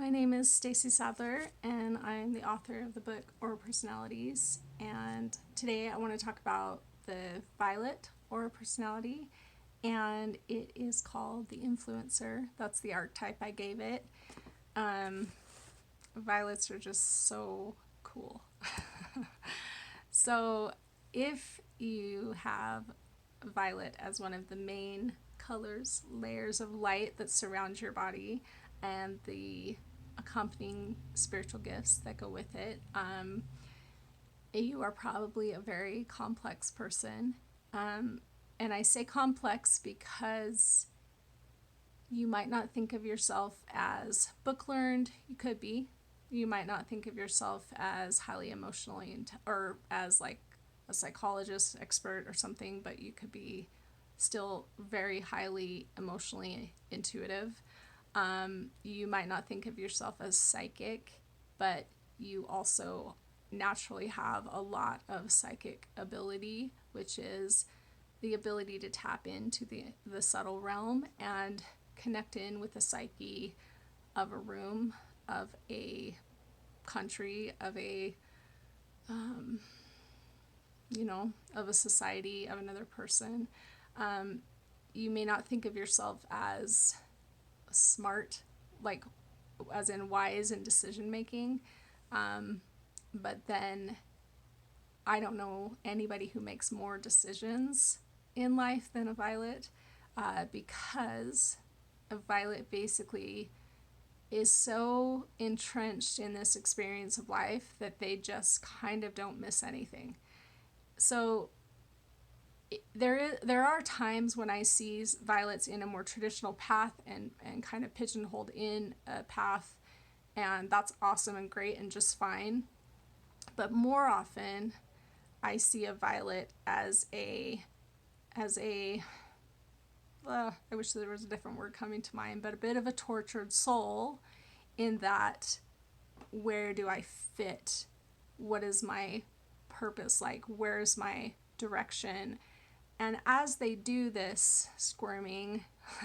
My name is Staci Sadler, and I'm the author of the book Aura Personalities. And today I want to talk about the violet aura personality, and it is called the influencer. That's the archetype I gave it. Violets are just so cool. So, if you have violet as one of the main colors, layers of light that surround your body, and the accompanying spiritual gifts that go with it, you are probably a very complex person. And I say complex because you might not think of yourself as book learned. You could be. You might not think of yourself as highly emotionally or as like a psychologist expert or something, but you could be still very highly emotionally intuitive. You might not think of yourself as psychic, but you also naturally have a lot of psychic ability, which is the ability to tap into the subtle realm and connect in with the psyche of a room, of a country, of a, of a society, of another person. You may not think of yourself as smart, like as in wise in decision making, but then I don't know anybody who makes more decisions in life than a violet, because a violet basically is so entrenched in this experience of life that they just kind of don't miss anything. So there are times when I see violets in a more traditional path and kind of pigeonholed in a path, and that's awesome and great and just fine. But more often, I see a violet as a I wish there was a different word coming to mind, but a bit of a tortured soul, in that, where do I fit? What is my purpose like? Where's my direction? And as they do this squirming,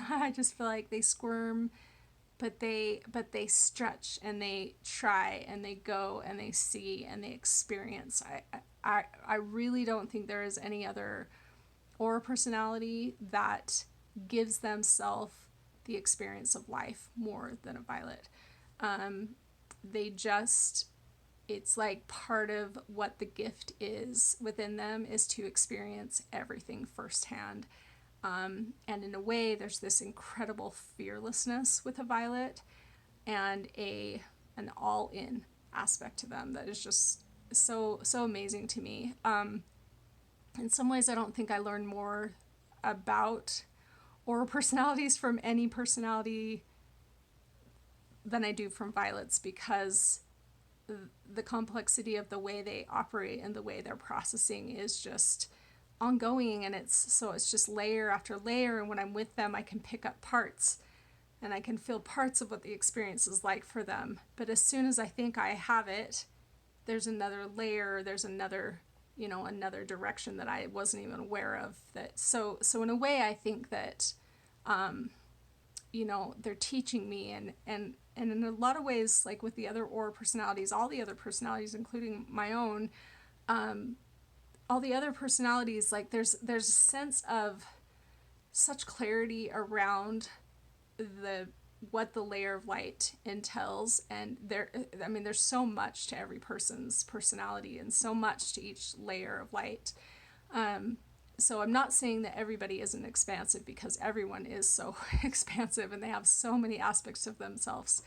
I just feel like they squirm, but they stretch and they try and they go and they see and they experience. I really don't think there is any other aura personality that gives themselves the experience of life more than a violet. They just, it's like part of what the gift is within them is to experience everything firsthand. And in a way, there's this incredible fearlessness with a violet and an all-in aspect to them that is just so amazing to me. In some ways, I don't think I learned more about aura personalities from any personality than I do from violets, because the complexity of the way they operate and the way they're processing is just ongoing, and it's just layer after layer, and when I'm with them I can pick up parts and I can feel parts of what the experience is like for them. But as soon as I think I have it, there's another layer, there's another another direction that I wasn't even aware of. That so in a way I think that they're teaching me, and in a lot of ways, like with the other aura personalities, all the other personalities, including my own, all the other personalities, like there's a sense of such clarity around what the layer of light entails, and there's so much to every person's personality and so much to each layer of light. So I'm not saying that everybody isn't expansive, because everyone is so expansive and they have so many aspects of themselves.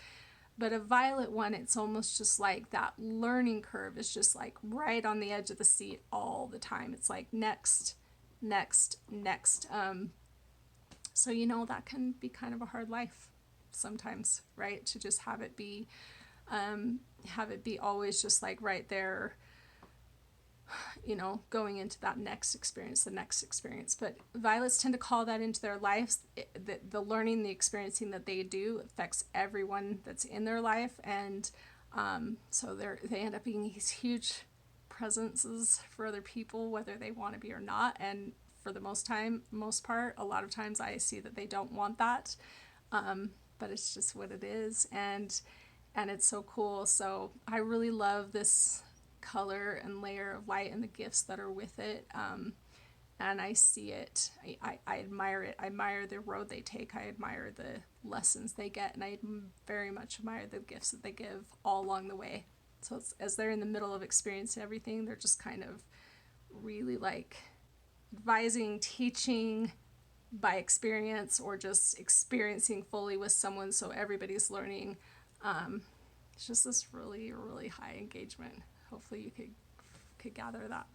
But a violet one, it's almost just like that learning curve is just like right on the edge of the seat all the time. It's like next, next, next. So that can be kind of a hard life sometimes, right? To just have it be always just like right there, going into that next experience, the next experience. But violets tend to call that into their lives. The learning, the experiencing that they do affects everyone that's in their life, and so they end up being these huge presences for other people, whether they want to be or not. And for the most part, a lot of times I see that they don't want that, but it's just what it is. And and it's so cool. So I really love this color and layer of light and the gifts that are with it. And I see it. I admire it. I admire the road they take. I admire the lessons they get, and I very much admire the gifts that they give all along the way. So as they're in the middle of experiencing everything, they're just kind of really like advising, teaching by experience, or just experiencing fully with someone, so everybody's learning. It's just this really, really high engagement. Hopefully you could gather that.